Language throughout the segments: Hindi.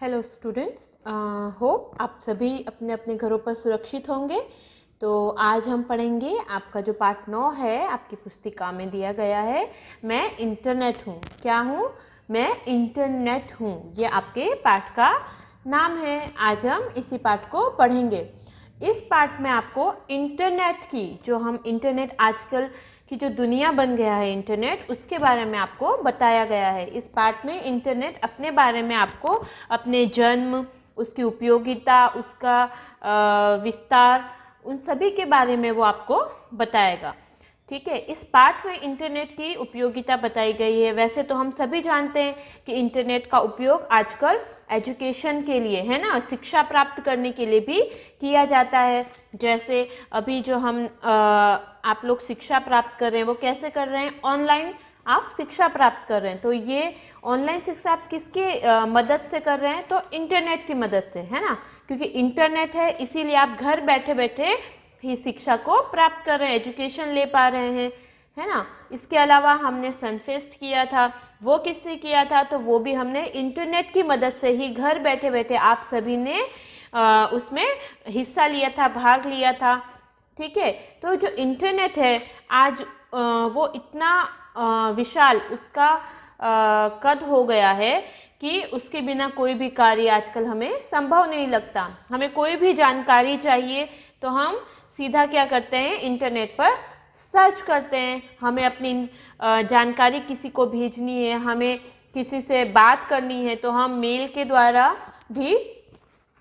हेलो स्टूडेंट्स, होप आप सभी अपने अपने घरों पर सुरक्षित होंगे। तो आज हम पढ़ेंगे आपका जो पाठ 9 है, आपकी पुस्तिका में दिया गया है। मैं इंटरनेट हूँ। क्या हूँ? मैं इंटरनेट हूँ। ये आपके पाठ का नाम है। आज हम इसी पाठ को पढ़ेंगे। इस पाठ में आपको इंटरनेट की, जो हम इंटरनेट आजकल की जो दुनिया बन गया है इंटरनेट, उसके बारे में आपको बताया गया है। इस पाठ में इंटरनेट अपने बारे में आपको अपने जन्म, उसकी उपयोगिता, उसका विस्तार, उन सभी के बारे में वो आपको बताएगा। ठीक है, इस पाठ में इंटरनेट की उपयोगिता बताई गई है। वैसे तो हम सभी जानते हैं कि इंटरनेट का उपयोग आजकल एजुकेशन के लिए, है ना, शिक्षा प्राप्त करने के लिए भी किया जाता है। जैसे अभी जो हम आप लोग शिक्षा प्राप्त कर रहे हैं, वो कैसे कर रहे हैं? ऑनलाइन आप शिक्षा प्राप्त कर रहे हैं। तो ये ऑनलाइन शिक्षा आप किसकी मदद से कर रहे हैं? तो इंटरनेट की मदद से, है ना, क्योंकि इंटरनेट है इसीलिए आप घर बैठे बैठे ही शिक्षा को प्राप्त कर रहे हैं, एजुकेशन ले पा रहे हैं, है ना। इसके अलावा हमने सनफेस्ट किया था, वो किससे किया था? तो वो भी हमने इंटरनेट की मदद से ही घर बैठे बैठे आप सभी ने उसमें हिस्सा लिया था, भाग लिया था। ठीक है, तो जो इंटरनेट है आज वो इतना विशाल उसका कद हो गया है कि उसके बिना कोई भी कार्य आजकल हमें संभव नहीं लगता। हमें कोई भी जानकारी चाहिए तो हम सीधा क्या करते हैं? इंटरनेट पर सर्च करते हैं। हमें अपनी जानकारी किसी को भेजनी है, हमें किसी से बात करनी है, तो हम मेल के द्वारा भी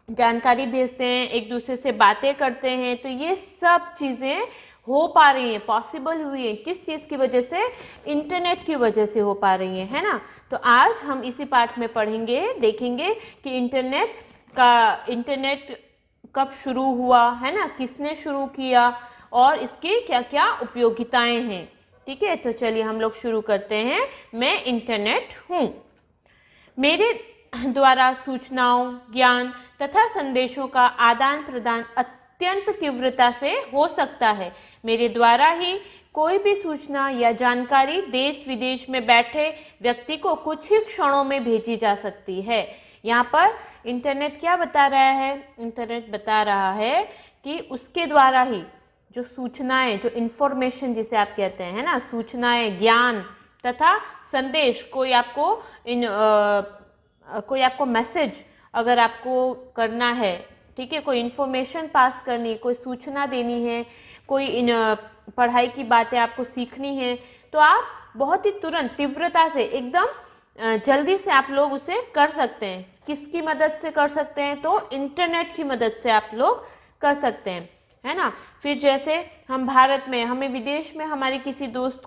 जानकारी भेजते हैं, एक दूसरे से बातें करते हैं। तो ये सब चीज़ें हो पा रही हैं, पॉसिबल हुई है। किस चीज़ की वजह से? इंटरनेट की वजह से हो पा रही है ना। तो आज हम इसी पाठ में पढ़ेंगे, देखेंगे कि इंटरनेट कब शुरू हुआ, है ना, किसने शुरू किया और इसकी क्या क्या उपयोगिताएं हैं। ठीक है, तो चलिए हम लोग शुरू करते हैं। मैं इंटरनेट हूँ। मेरे द्वारा सूचनाओं, ज्ञान तथा संदेशों का आदान प्रदान अत्यंत तीव्रता से हो सकता है। मेरे द्वारा ही कोई भी सूचना या जानकारी देश विदेश में बैठे व्यक्ति को कुछ ही क्षणों में भेजी जा सकती है। यहाँ पर इंटरनेट क्या बता रहा है? इंटरनेट बता रहा है कि उसके द्वारा ही जो सूचनाएं, जो इंफॉर्मेशन जिसे आप कहते हैं, है ना, सूचनाएं, ज्ञान तथा संदेश, कोई आपको मैसेज अगर आपको करना है, ठीक है, कोई इन्फॉर्मेशन पास करनी, कोई सूचना देनी है, कोई पढ़ाई की बातें आपको सीखनी है, तो आप बहुत ही तुरंत, तीव्रता से, एकदम जल्दी से आप लोग उसे कर सकते हैं। किसकी मदद से कर सकते हैं? तो इंटरनेट की मदद से आप लोग कर सकते हैं, है ना। फिर जैसे हम भारत में, हमें विदेश में हमारे किसी दोस्त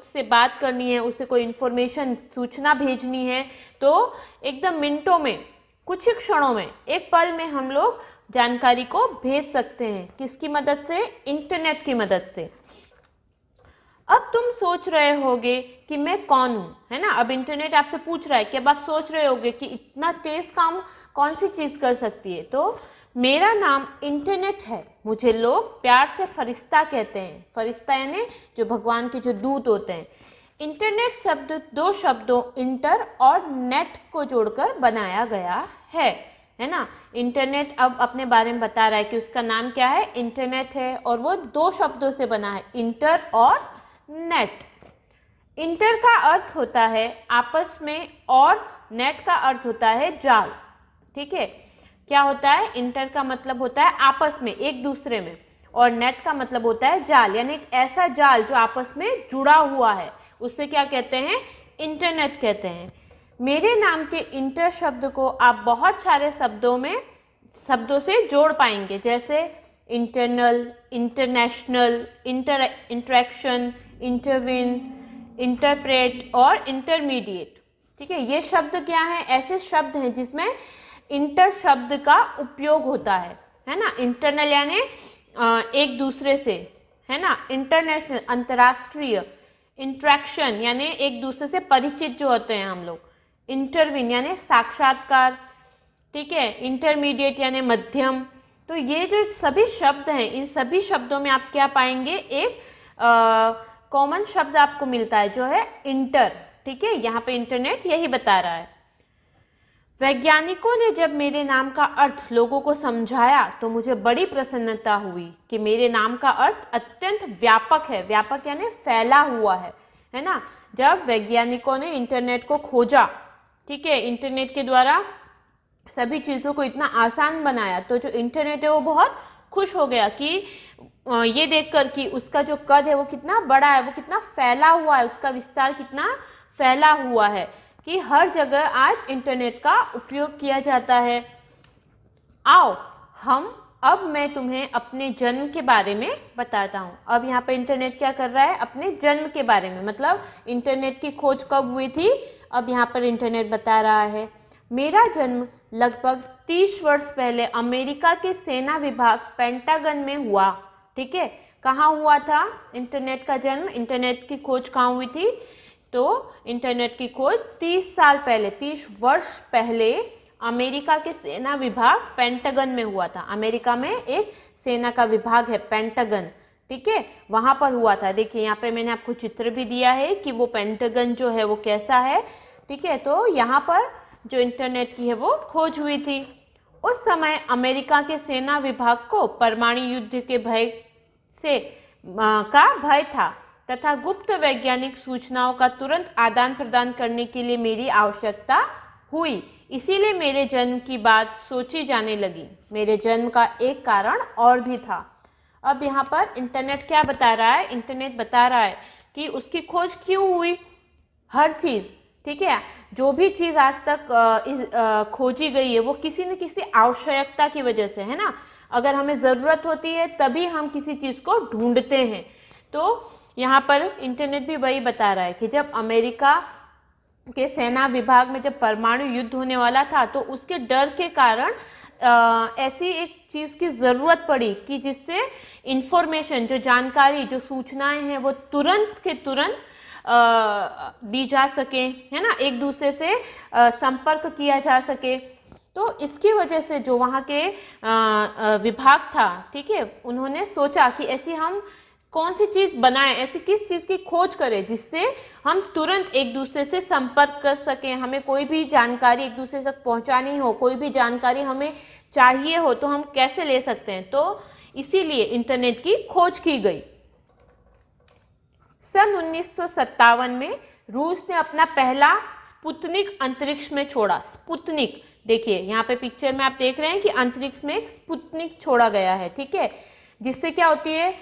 से बात करनी है, उसे कोई इन्फॉर्मेशन, सूचना भेजनी है, तो एकदम मिनटों में, कुछ ही क्षणों में, एक पल में हम लोग जानकारी को भेज सकते हैं। किसकी मदद से? इंटरनेट की मदद से। अब तुम सोच रहे होगे कि मैं कौन हूँ, है ना। अब इंटरनेट आपसे पूछ रहा है कि अब आप सोच रहे होगे कि इतना तेज काम कौन सी चीज़ कर सकती है। तो मेरा नाम इंटरनेट है। मुझे लोग प्यार से फरिश्ता कहते हैं। फरिश्ता यानी जो भगवान के जो दूत होते हैं। इंटरनेट शब्द दो शब्दों इंटर और नेट को जोड़कर बनाया गया है ना। इंटरनेट अब अपने बारे में बता रहा है कि उसका नाम क्या है? इंटरनेट है, और वो दो शब्दों से बना है, इंटर और नेट। इंटर का अर्थ होता है आपस में, और नेट का अर्थ होता है जाल। ठीक है, क्या होता है? इंटर का मतलब होता है आपस में, एक दूसरे में, और नेट का मतलब होता है जाल, यानी एक ऐसा जाल जो आपस में जुड़ा हुआ है, उससे क्या कहते हैं? इंटरनेट कहते हैं। मेरे नाम के इंटर शब्द को आप बहुत सारे शब्दों से जोड़ पाएंगे, जैसे internal, international, interaction, intervene, interpret और इंटरमीडिएट। ठीक है, ये शब्द क्या हैं? ऐसे शब्द हैं जिसमें इंटर शब्द का उपयोग होता है ना। इंटरनल यानी एक दूसरे से, है ना। इंटरनेशनल, अंतर्राष्ट्रीय। इंट्रैक्शन यानी एक दूसरे से परिचित जो होते हैं हम लोग। इंटरविन यानी साक्षात्कार। ठीक है, इंटरमीडिएट यानी मध्यम। तो ये जो सभी शब्द हैं, इन सभी शब्दों में आप क्या पाएंगे? एक कॉमन शब्द आपको मिलता है जो है इंटर। ठीक है, यहाँ पे इंटरनेट यही बता रहा है। वैज्ञानिकों ने जब मेरे नाम का अर्थ लोगों को समझाया तो मुझे बड़ी प्रसन्नता हुई कि मेरे नाम का अर्थ अत्यंत व्यापक है। व्यापक यानी फैला हुआ है ना। जब वैज्ञानिकों ने इंटरनेट को खोजा, ठीक है, इंटरनेट के द्वारा सभी चीज़ों को इतना आसान बनाया, तो जो इंटरनेट है वो बहुत खुश हो गया कि ये देखकर कि उसका जो कद है वो कितना बड़ा है, वो कितना फैला हुआ है, उसका विस्तार कितना फैला हुआ है कि हर जगह आज इंटरनेट का उपयोग किया जाता है। आओ अब मैं तुम्हें अपने जन्म के बारे में बताता हूँ। अब यहाँ पे इंटरनेट क्या कर रहा है, अपने जन्म के बारे में, मतलब इंटरनेट की खोज कब हुई थी, अब यहाँ पर इंटरनेट बता रहा है। मेरा जन्म लगभग 30 वर्ष पहले अमेरिका के सेना विभाग पेंटागन में हुआ। ठीक है, कहाँ हुआ था इंटरनेट का जन्म, इंटरनेट की खोज कहाँ हुई थी, तो इंटरनेट की खोज 30 साल पहले, 30 वर्ष पहले अमेरिका के सेना विभाग पेंटागन में हुआ था। अमेरिका में एक सेना का विभाग है पेंटागन, ठीक है, वहां पर हुआ था। देखिए यहाँ पे मैंने आपको चित्र भी दिया है कि वो पेंटागन जो है वो कैसा है। ठीक है, तो यहाँ पर जो इंटरनेट की है वो खोज हुई थी। उस समय अमेरिका के सेना विभाग को परमाणु युद्ध के भय से का भय था तथा गुप्त वैज्ञानिक सूचनाओं का तुरंत आदान प्रदान करने के लिए मेरी आवश्यकता हुई। इसीलिए मेरे जन्म की बात सोची जाने लगी। मेरे जन्म का एक कारण और भी था। अब यहाँ पर इंटरनेट क्या बता रहा है, इंटरनेट बता रहा है कि उसकी खोज क्यों हुई। हर चीज़, ठीक है, जो भी चीज़ आज तक खोजी गई है वो किसी न किसी आवश्यकता की वजह से, है ना। अगर हमें ज़रूरत होती है तभी हम किसी चीज़ को ढूंढते हैं। तो यहाँ पर इंटरनेट भी वही बता रहा है कि जब अमेरिका के सेना विभाग में जब परमाणु युद्ध होने वाला था तो उसके डर के कारण ऐसी एक चीज़ की ज़रूरत पड़ी कि जिससे इंफॉर्मेशन, जो जानकारी, जो सूचनाएं हैं वो तुरंत के तुरंत दी जा सके, है ना, एक दूसरे से संपर्क किया जा सके। तो इसकी वजह से जो वहाँ के विभाग था, ठीक है, उन्होंने सोचा कि ऐसी हम कौन सी चीज़ बनाएं, ऐसी किस चीज़ की खोज करें जिससे हम तुरंत एक दूसरे से संपर्क कर सकें। हमें कोई भी जानकारी एक दूसरे तक पहुंचानी हो, कोई भी जानकारी हमें चाहिए हो तो हम कैसे ले सकते हैं, तो इसीलिए इंटरनेट की खोज की गई। सन 1957 में रूस ने अपना पहला स्पुतनिक अंतरिक्ष में छोड़ा। स्पुतनिक, देखिए यहाँ पे पिक्चर में आप देख रहे हैं कि अंतरिक्ष में एक स्पुतनिक छोड़ा गया है, ठीक है, जिससे क्या होती है,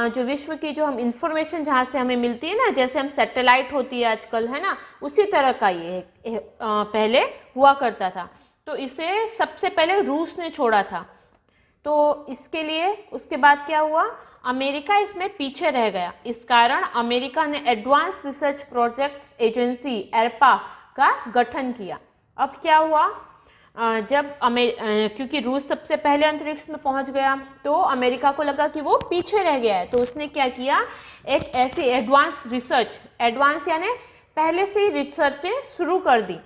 जो विश्व की जो हम इंफॉर्मेशन जहाँ से हमें मिलती है ना, जैसे हम सैटेलाइट होती है आजकल, है ना, उसी तरह का ये पहले हुआ करता था। तो इसे सबसे पहले रूस ने छोड़ा था। तो इसके लिए उसके बाद क्या हुआ, अमेरिका इसमें पीछे रह गया। इस कारण अमेरिका ने एडवांस रिसर्च प्रोजेक्ट्स एजेंसी एरपा का गठन किया। अब क्या हुआ, जब क्योंकि रूस सबसे पहले अंतरिक्ष में पहुंच गया तो अमेरिका को लगा कि वो पीछे रह गया है, तो उसने क्या किया, एक ऐसी एडवांस रिसर्च, एडवांस यानी पहले से ही रिसर्चें शुरू कर दी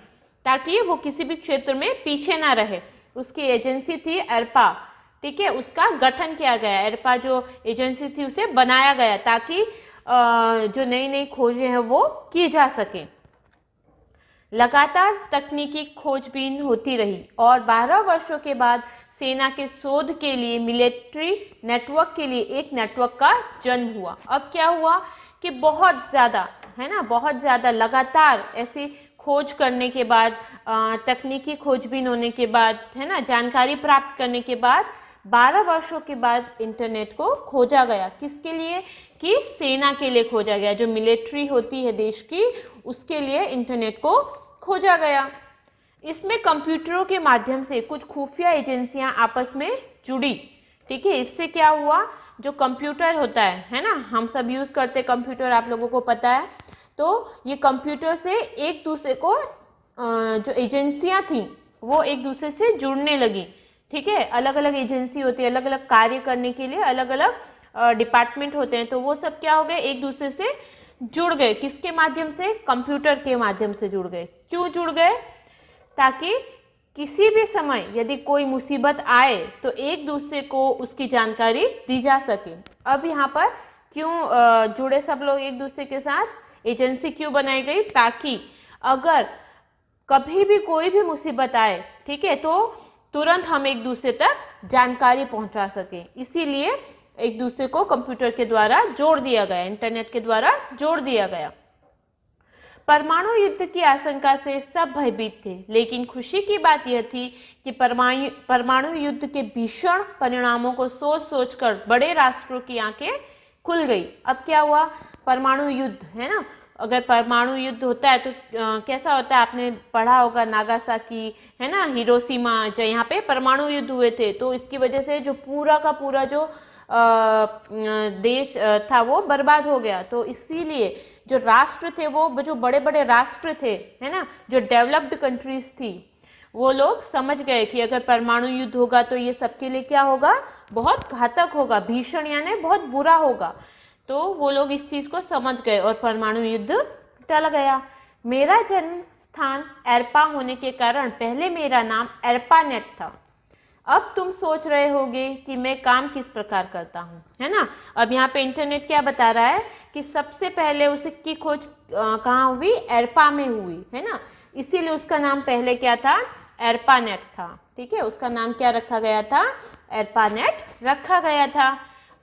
ताकि वो किसी भी क्षेत्र में पीछे ना रहे। उसकी एजेंसी थी एरपा, ठीक है, उसका गठन किया गया। एरपा जो एजेंसी थी उसे बनाया गया ताकि जो नई नई खोजें हैं वो की जा सके। लगातार तकनीकी खोजबीन होती रही और 12 वर्षों के बाद सेना के शोध के लिए मिलिट्री नेटवर्क के लिए एक नेटवर्क का जन्म हुआ। अब क्या हुआ कि बहुत ज़्यादा, है ना, बहुत ज़्यादा लगातार ऐसी खोज करने के बाद, तकनीकी खोजबीन होने के बाद, है ना, जानकारी प्राप्त करने के बाद 12 वर्षों के बाद इंटरनेट को खोजा गया। किसके लिए, कि सेना के लिए खोजा गया। जो मिलिट्री होती है देश की, उसके लिए इंटरनेट को खोजा गया। इसमें कंप्यूटरों के माध्यम से कुछ खुफिया एजेंसियां आपस में जुड़ी, ठीक है। इससे क्या हुआ, जो कंप्यूटर होता है ना, हम सब यूज़ करते हैं कंप्यूटर, आप लोगों को पता है। तो ये कंप्यूटर से एक दूसरे को, जो एजेंसियां थी वो एक दूसरे से जुड़ने लगी, ठीक है। अलग अलग एजेंसी होती है, अलग अलग कार्य करने के लिए अलग अलग डिपार्टमेंट होते हैं, तो वो सब क्या हो गए, एक दूसरे से जुड़ गए। किसके माध्यम से, कंप्यूटर के माध्यम से जुड़ गए। क्यों जुड़ गए, ताकि किसी भी समय यदि कोई मुसीबत आए तो एक दूसरे को उसकी जानकारी दी जा सके। अब यहाँ पर क्यों जुड़े सब लोग एक दूसरे के साथ, एजेंसी क्यों बनाई गई, ताकि अगर कभी भी कोई भी मुसीबत आए, ठीक है, तो तुरंत हम एक दूसरे तक जानकारी पहुंचा सकें। इसीलिए एक दूसरे को कंप्यूटर के द्वारा जोड़ दिया गया, इंटरनेट के द्वारा जोड़ दिया गया। परमाणु युद्ध की आशंका से सब भयभीत थे, लेकिन खुशी की बात यह थी कि परमाणु युद्ध के भीषण परिणामों को सोच सोचकर बड़े राष्ट्रों की आंखें खुल गई। अब क्या हुआ, परमाणु युद्ध है ना, अगर परमाणु युद्ध होता है तो कैसा होता है, आपने पढ़ा होगा नागासाकी, है ना, हिरोशिमा, जो यहाँ पे परमाणु युद्ध हुए थे, तो इसकी वजह से जो पूरा का पूरा जो देश था वो बर्बाद हो गया। तो इसीलिए जो राष्ट्र थे, वो जो बड़े बड़े राष्ट्र थे, है ना, जो डेवलप्ड कंट्रीज थी, वो लोग समझ गए कि अगर परमाणु युद्ध होगा तो ये सबके लिए क्या होगा, बहुत घातक होगा, भीषण यानी बहुत बुरा होगा। तो वो लोग इस चीज को समझ गए और परमाणु युद्ध टल गया। मेरा जन्म स्थान एर्पा होने के कारण पहले मेरा नाम एर्पानेट था। अब तुम सोच रहे होगे कि मैं काम किस प्रकार करता हूँ, है ना। अब यहाँ पे इंटरनेट क्या बता रहा है कि सबसे पहले उसकी खोज कहाँ हुई, एर्पा में हुई, है ना, इसीलिए उसका नाम पहले क्या था, एर्पानेट था। ठीक है, उसका नाम क्या रखा गया था, एर्पानेट रखा गया था।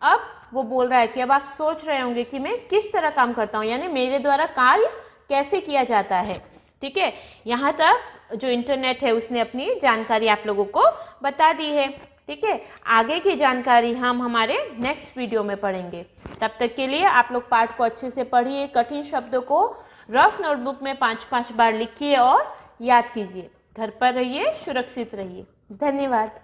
अब वो बोल रहा है कि अब आप सोच रहे होंगे कि मैं किस तरह काम करता हूँ, यानी मेरे द्वारा कार्य कैसे किया जाता है। ठीक है, यहाँ तक जो इंटरनेट है उसने अपनी जानकारी आप लोगों को बता दी है। ठीक है, आगे की जानकारी हम हमारे नेक्स्ट वीडियो में पढ़ेंगे। तब तक के लिए आप लोग पाठ को अच्छे से पढ़िए, कठिन शब्दों को रफ नोटबुक में 5-5 बार लिखिए और याद कीजिए। घर पर रहिए, सुरक्षित रहिए। धन्यवाद।